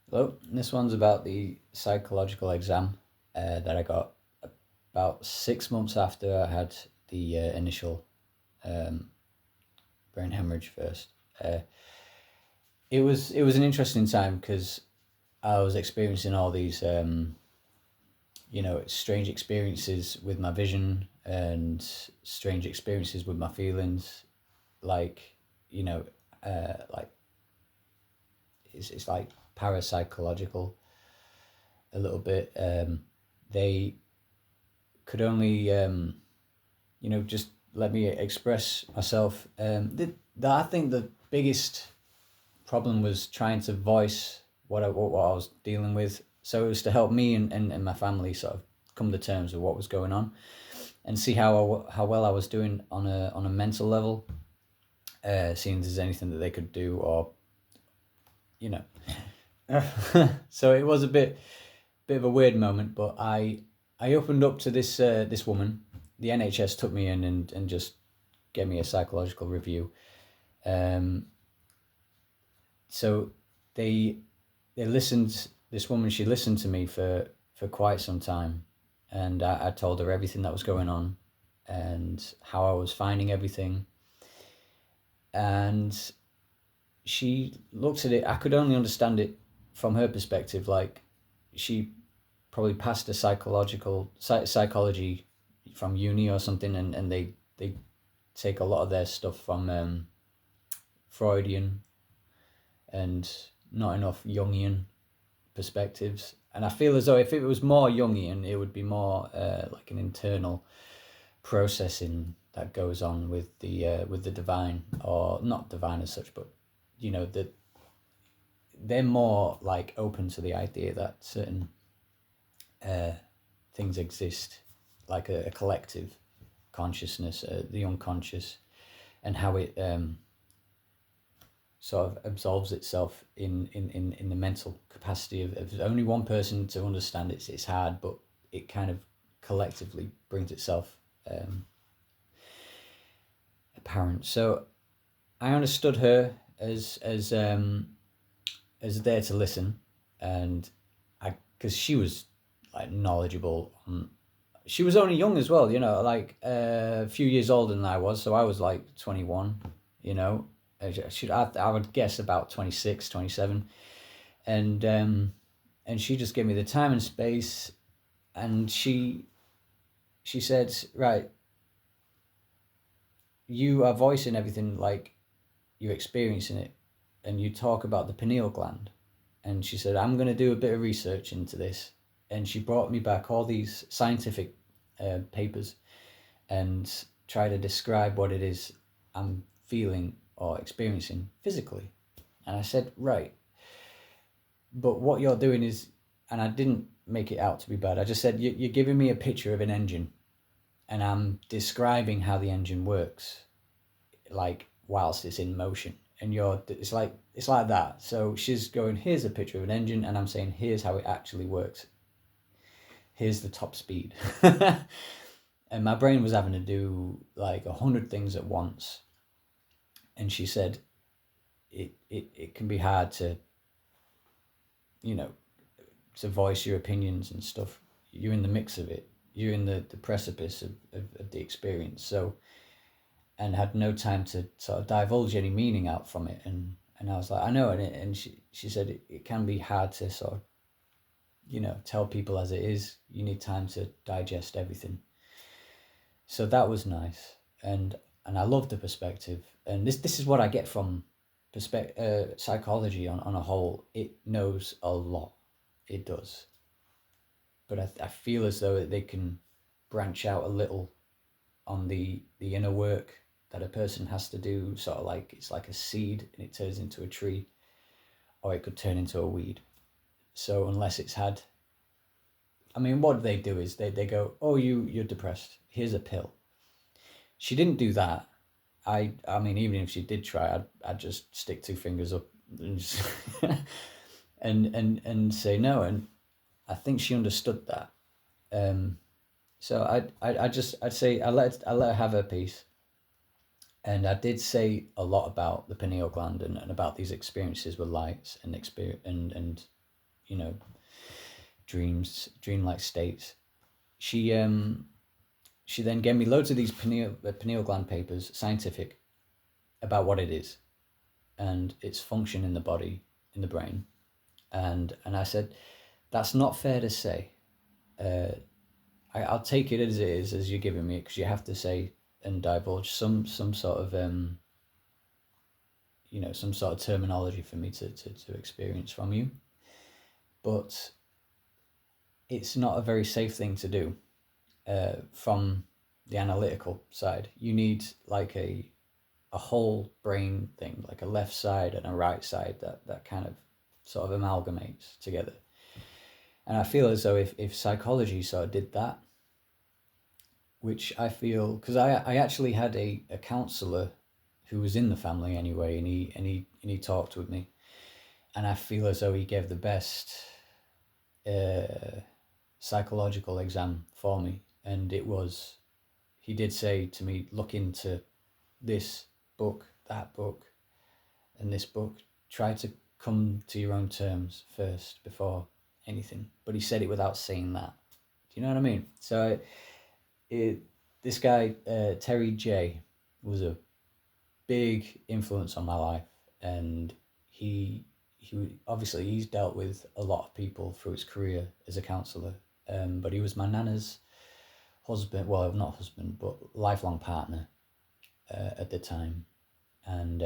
Well, this one's about the psychological exam that I got about 6 months after I had the initial um, brain hemorrhage first. Uh, it was an interesting time because I was experiencing all these strange experiences with my vision and strange experiences with my feelings, like you know like it's like parapsychological a little bit. They could only just let me express myself. I think the biggest problem was trying to voice what I was dealing with. So it was to help me and my family sort of come to terms with what was going on and see how well I was doing on a mental level. Seeing if there's anything that they could do, or you know. So it was a bit of a weird moment, but I opened up to this woman. The NHS took me in and just gave me a psychological review. Um, so they they listened. This woman, she listened to me for quite some time, and I told her everything that was going on, and how I was finding everything, and she looked at it. I could only understand it from her perspective. Like, she probably passed a psychology from uni or something, and they take a lot of their stuff from Freudian and not enough Jungian perspectives. And I feel as though if it was more Jungian, it would be more like an internal processing that goes on with the divine, or not divine as such, but that they're more like open to the idea that certain uh, things exist, like a collective consciousness, the unconscious, and how it sort of absolves itself in the mental capacity of only one person to understand. It's hard, but it kind of collectively brings itself apparent. So I understood her as there to listen, and I because she was like knowledgeable on. She was only young as well, like a few years older than I was. So I was like 21, you know. I would guess about 26, 27, and she just gave me the time and space, and she said, right, you are voicing everything like you're experiencing it, and you talk about the pineal gland. And she said, I'm going to do a bit of research into this. And she brought me back all these scientific papers and try to describe what it is I'm feeling or experiencing physically. And I said, right, but what you're doing is, and I didn't make it out to be bad. I just said, you're giving me a picture of an engine, and I'm describing how the engine works, like whilst it's in motion. And it's like that. So she's going, here's a picture of an engine, and I'm saying, here's how it actually works. Here's the top speed. And my brain was having to do like 100 things at once. And she said, it can be hard you know, to voice your opinions and stuff. You're in the mix of it. You're in the precipice of the experience. So, and had no time to sort of divulge any meaning out from it. And I was like, I know. And she said it can be hard to sort of, tell people as it is. You need time to digest everything. So that was nice. And I love the perspective. And this is what I get from psychology on a whole. It knows a lot. It does. But I feel as though they can branch out a little on the inner work that a person has to do. Sort of like it's like a seed and it turns into a tree, or it could turn into a weed. So unless it's had, I mean, what they do is they go, oh, you're depressed, here's a pill. She didn't do that. I mean, even if she did try, I'd just stick two fingers up and just and say no. And I think she understood that. um so I'd say I let her have her piece. And I did say a lot about the pineal gland, and about these experiences with lights and experience, and you know, dreamlike states. She then gave me loads of these pineal gland papers, scientific, about what it is and its function in the body, in the brain. And I said, that's not fair to say. I'll take it as it is, as you're giving me it, because you have to say and divulge some sort of some sort of terminology for me to experience from you. But it's not a very safe thing to do from the analytical side. You need like a whole brain thing, like a left side and a right side that kind of sort of amalgamates together. And I feel as though if psychology sort of did that, which I feel, because I actually had a counsellor who was in the family anyway, and he talked with me, and I feel as though he gave the best psychological exam for me. And he did say to me, look into this book, that book, and this book. Try to come to your own terms first before anything. But he said it without saying that. Do you know what I mean? So this guy, Terry J, was a big influence on my life, and he obviously he's dealt with a lot of people through his career as a counsellor, but he was my nana's husband, well, not husband, but lifelong partner at the time. And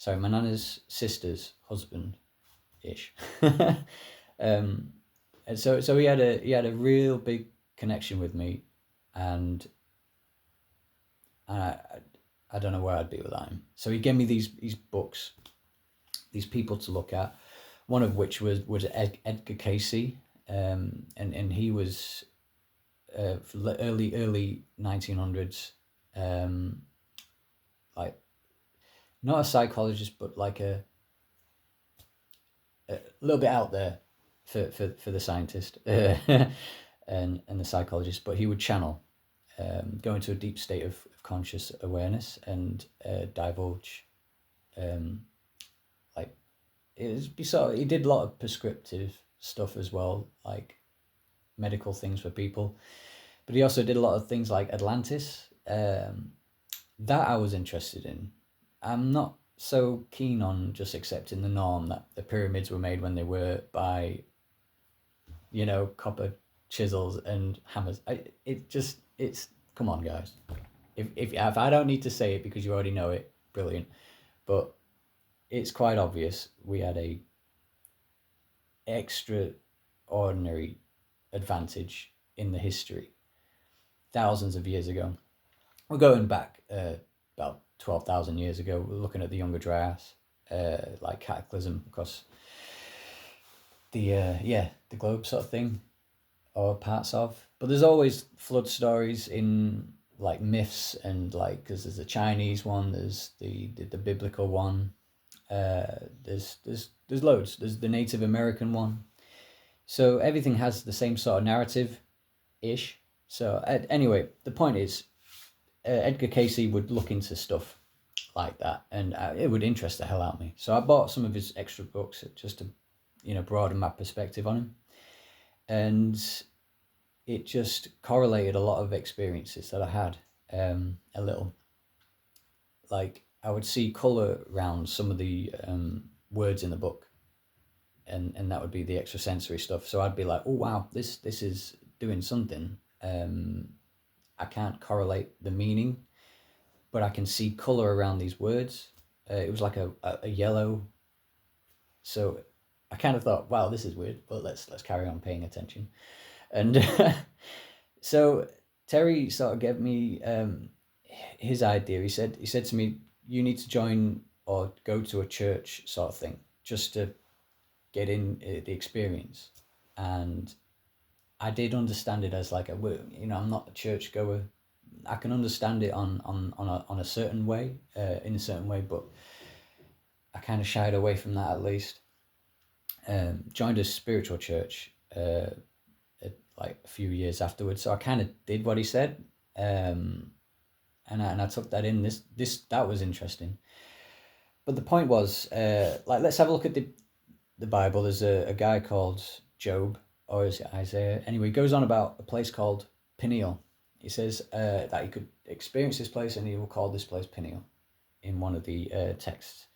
my nana's sister's husband ish. And so he had a real big connection with me, and I don't know where I'd be without him. So he gave me these books, these people to look at, one of which was Edgar Cayce, and he was early 1900s, like not a psychologist, but like a little bit out there for the scientist and the psychologist, but he would channel, go into a deep state of conscious awareness and divulge, like he did a lot of prescriptive stuff as well, like medical things for people, but he also did a lot of things like Atlantis, that I was interested in. I'm not so keen on just accepting the norm that the pyramids were made when they were by, copper chisels and hammers. It's come on, guys. If I don't need to say it because you already know it, brilliant. But it's quite obvious we had a extraordinary advantage in the history thousands of years ago. We're going back about 12,000 years ago. We're looking at the Younger Dryas, like cataclysm across the globe sort of thing, or parts of. But there's always flood stories in like myths, and like, because there's a Chinese one, there's the biblical one, there's loads. There's the Native American one. So everything has the same sort of narrative ish. So anyway, the point is, Edgar Cayce would look into stuff like that, and it would interest the hell out of me. So I bought some of his extra books just to, broaden my perspective on him. And it just correlated a lot of experiences that I had, a little. Like, I would see colour around some of the words in the book, and that would be the extrasensory stuff. So I'd be like, oh wow, this is doing something. I can't correlate the meaning, but I can see colour around these words. It was like a yellow. So I kind of thought, wow, this is weird, but let's carry on paying attention. And so Terry sort of gave me his idea. He said to me, you need to join or go to a church sort of thing, just to get in the experience. And I did understand it as like I'm not a church goer. I can understand it on a certain way, in a certain way, but I kind of shied away from that at least. Joined a spiritual church like a few years afterwards, so I kind of did what he said, and I took that in. That was interesting. But the point was, like, let's have a look at the Bible, there's a guy called Job, or is it Isaiah? Anyway, he goes on about a place called Peniel. He says that he could experience this place, and he will call this place Peniel in one of the texts.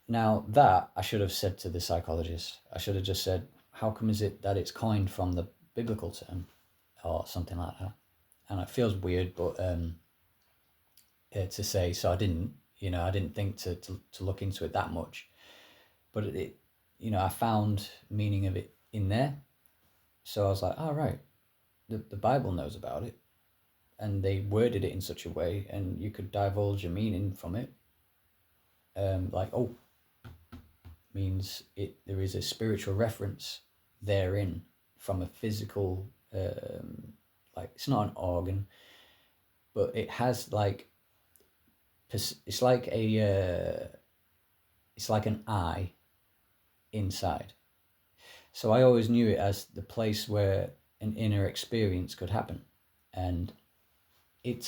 Now, that I should have said to the psychologist. I should have just said, how come is it that it's coined from the biblical term or something like that? And it feels weird, but to say, so I didn't, I didn't think to look into it that much. But it, I found meaning of it in there. So I was like, oh, right, the Bible knows about it. And they worded it in such a way, and you could divulge a meaning from it. Like, oh, means it. There is a spiritual reference therein from a physical, like, it's not an organ, but it has like, it's like it's like an eye inside. So I always knew it as the place where an inner experience could happen, and it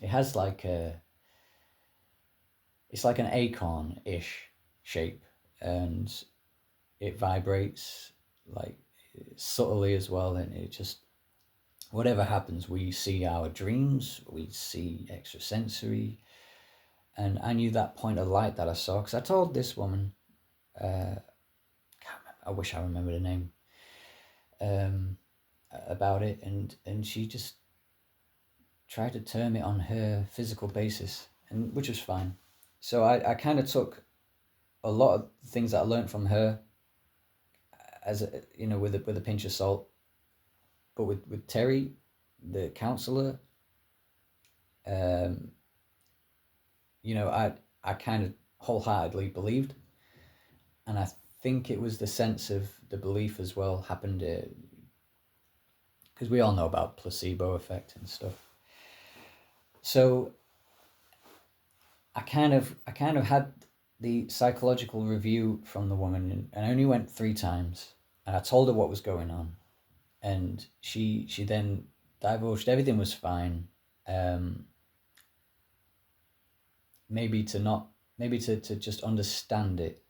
has like it's like an acorn-ish shape, and it vibrates like subtly as well, and it just, whatever happens, we see our dreams, we see extrasensory. And I knew that point of light that I saw, because I told this woman, I wish I remembered her name, about it, and she just tried to term it on her physical basis, and which was fine. So I kind of took a lot of things that I learned from her as with a pinch of salt. But with Terry, the counselor, I kind of wholeheartedly believed, and I think it was the sense of the belief as well happened, because we all know about placebo effect and stuff. So I kind of had the psychological review from the woman, and I only went 3 times, and I told her what was going on, and she then divulged everything was fine. Maybe to just understand it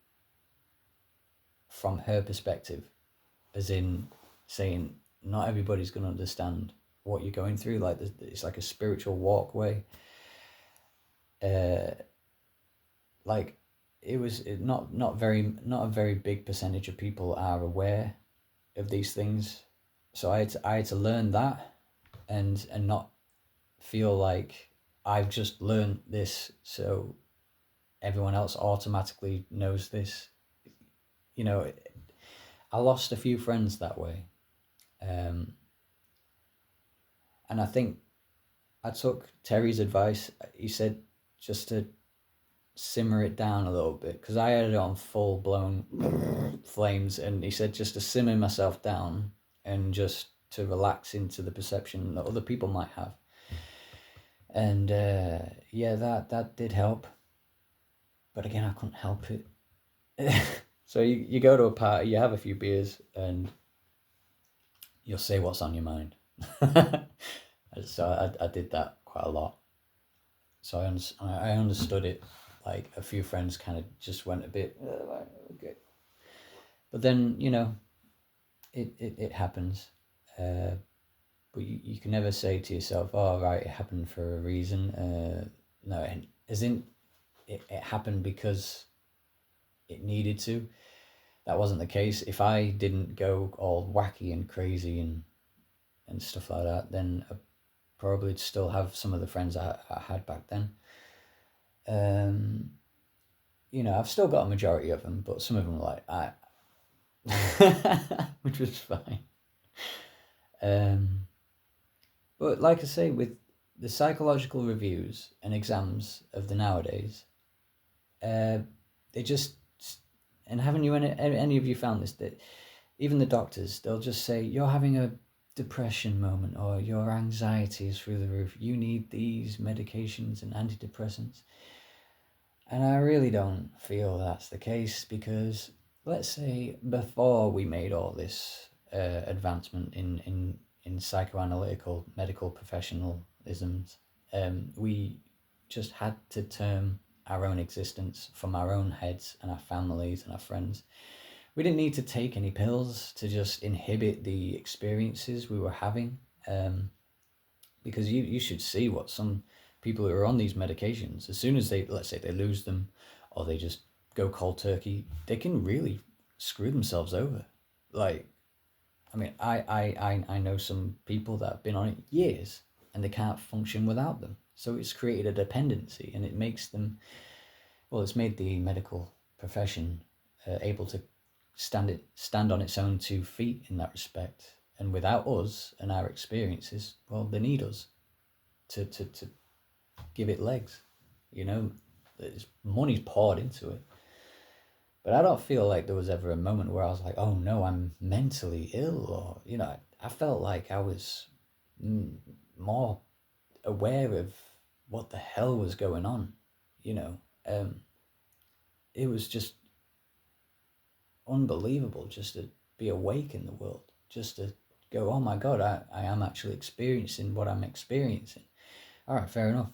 from her perspective, as in saying not everybody's going to understand what you're going through. Like, it's like a spiritual walkway. Like, it was not a very big percentage of people are aware of these things. So I had to learn that, and not feel like I've just learned this, so everyone else automatically knows this. I lost a few friends that way. And I think I took Terry's advice. He said just to simmer it down a little bit, because I had it on full blown flames, and he said just to simmer myself down and just to relax into the perception that other people might have. And that did help, but again, I couldn't help it. So you go to a party, you have a few beers, and you'll say what's on your mind. So I did that quite a lot. So I understood it. Like, a few friends kind of just went a bit like, okay, but then it happens. But you can never say to yourself, oh, right, it happened for a reason. No, as in it happened because it needed to. That wasn't the case. If I didn't go all wacky and crazy and stuff like that, then I probably still have some of the friends I had back then. I've still got a majority of them, but some of them are like, which was fine. But like I say, with the psychological reviews and exams of the nowadays, they just, and haven't you any of you found this, that even the doctors, they'll just say you're having a depression moment, or your anxiety is through the roof, you need these medications and antidepressants. And I really don't feel that's the case, because let's say before we made all this advancement in psychoanalytical medical professionalisms, we just had to term our own existence, from our own heads and our families and our friends. We didn't need to take any pills to just inhibit the experiences we were having. Because you should see what some people who are on these medications, as soon as they, let's say they lose them or they just go cold turkey, they can really screw themselves over. Like, I mean, I know some people that have been on it years and they can't function without them. So it's created a dependency, and it makes them, well, it's made the medical profession able to stand on its own 2 feet in that respect. And without us and our experiences, well, they need us to give it legs. You know, there's money's poured into it. But I don't feel like there was ever a moment where I was like, oh no, I'm mentally ill, or, you know, I felt like I was more aware of what the hell was going on, you know. It was just unbelievable just to be awake in the world, just to go, oh my God, I am actually experiencing what I'm experiencing. All right, fair enough.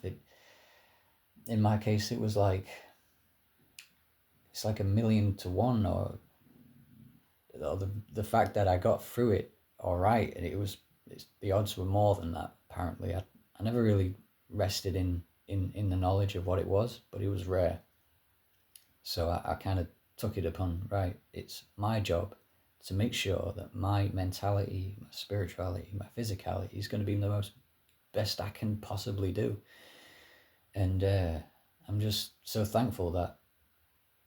In my case, it was like, it's like 1,000,000 to 1, or the fact that I got through it all right, and the odds were more than that. Apparently, I never really rested in the knowledge of what it was, but it was rare. So I kind of took it upon, right, it's my job to make sure that my mentality, my spirituality, my physicality is going to be the most best I can possibly do. And I'm just so thankful that,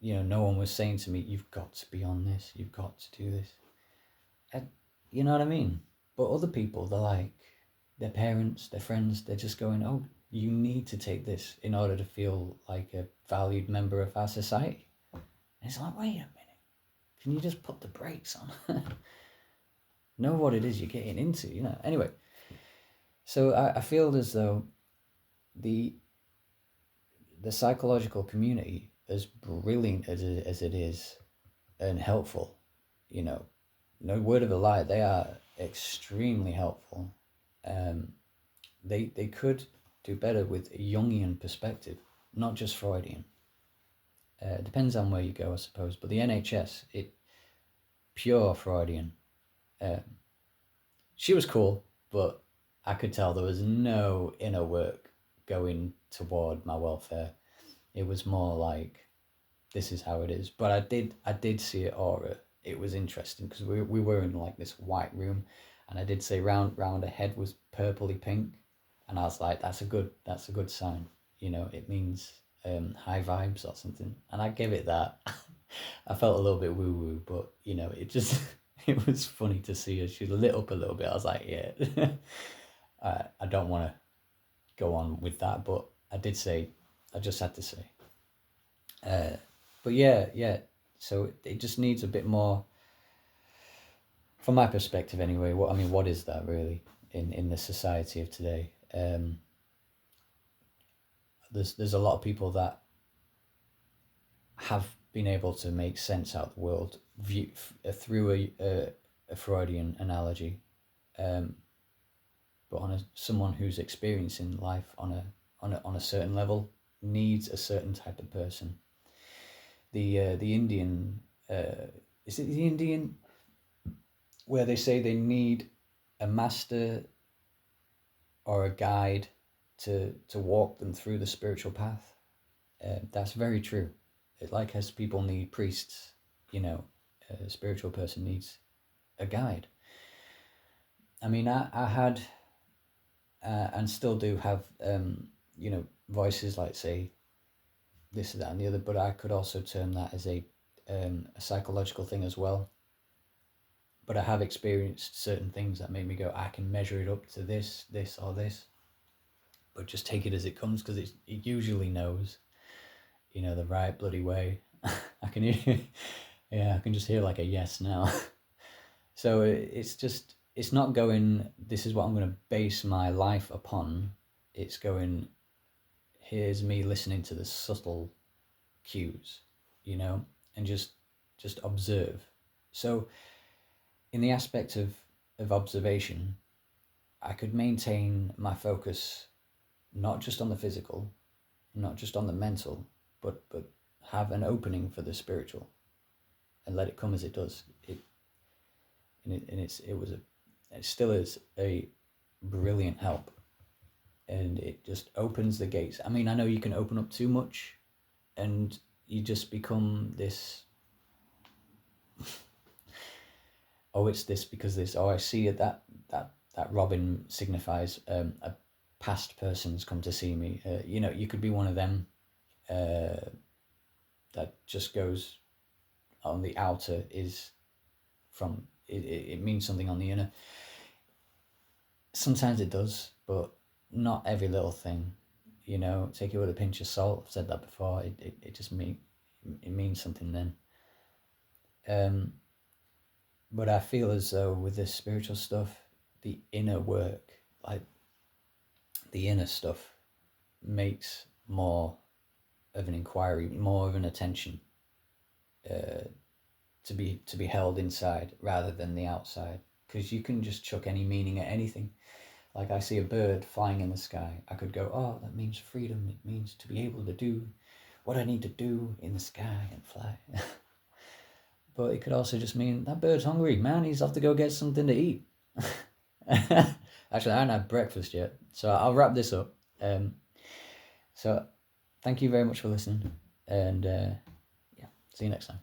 you know, no one was saying to me, you've got to be on this, you've got to do this. You know what I mean? But other people, they're like, their parents, their friends, they're just going, oh, you need to take this in order to feel like a valued member of our society. And it's like, wait a minute, can you just put the brakes on? Know what it is you're getting into, you know? Anyway, so I feel as though the psychological community, as brilliant as it is and helpful, you know, no word of a lie, they are extremely helpful. They could do better with a Jungian perspective, not just Freudian. Depends on where you go, I suppose. But the NHS, pure Freudian. She was cool, but I could tell there was no inner work going toward my welfare. It was more like, this is how it is. But I did see it aura. It was interesting because we were in like this white room, and I did say round her head was purpley pink, and I was like, that's a good sign. You know, it means high vibes or something. And I gave it that. I felt a little bit woo woo, but you know, it just it was funny to see her. She lit up a little bit. I was like, yeah. I don't want to go on with that, but I did say, I just had to say. But yeah. So it just needs a bit more, from my perspective anyway. What is that really in the society of today? There's a lot of people that have been able to make sense out of the world through a Freudian analogy, but someone who's experiencing life on a certain level needs a certain type of person. The Indian, is it the Indian where they say they need a master or a guide to walk them through the spiritual path? That's very true. Like as people need priests, you know, a spiritual person needs a guide. I mean, I had and still do have, you know, voices like say this, that, and the other, but I could also term that as a psychological thing as well. But I have experienced certain things that made me go, I can measure it up to this, or this, but just take it as it comes, because it usually knows, you know, the right bloody way. I can hear, yeah, I can just hear like a yes now. So it's not going, this is what I'm going to base my life upon. It's going, here's me listening to the subtle cues, you know, and just observe. So in the aspect of observation, I could maintain my focus not just on the physical, not just on the mental, but have an opening for the spiritual, and let it come as it does. It still is a brilliant help, and it just opens the gates. I mean, I know you can open up too much, and you just become this. Oh, it's this because this. Oh, I see it. That robin signifies a past person's come to see me. You could be one of them. That just goes on the outer is from it means something on the inner. Sometimes it does, but not every little thing. Take it with a pinch of salt. I've said that before. It just means something then. But I feel as though with this spiritual stuff, the inner work, like the inner stuff, makes more of an inquiry, more of an attention to be held inside rather than the outside. Because you can just chuck any meaning at anything. Like I see a bird flying in the sky, I could go, oh, that means freedom. It means to be able to do what I need to do in the sky and fly. But it could also just mean that bird's hungry, man. He's off to go get something to eat. Actually, I haven't had breakfast yet, so I'll wrap this up. So thank you very much for listening, and yeah, see you next time.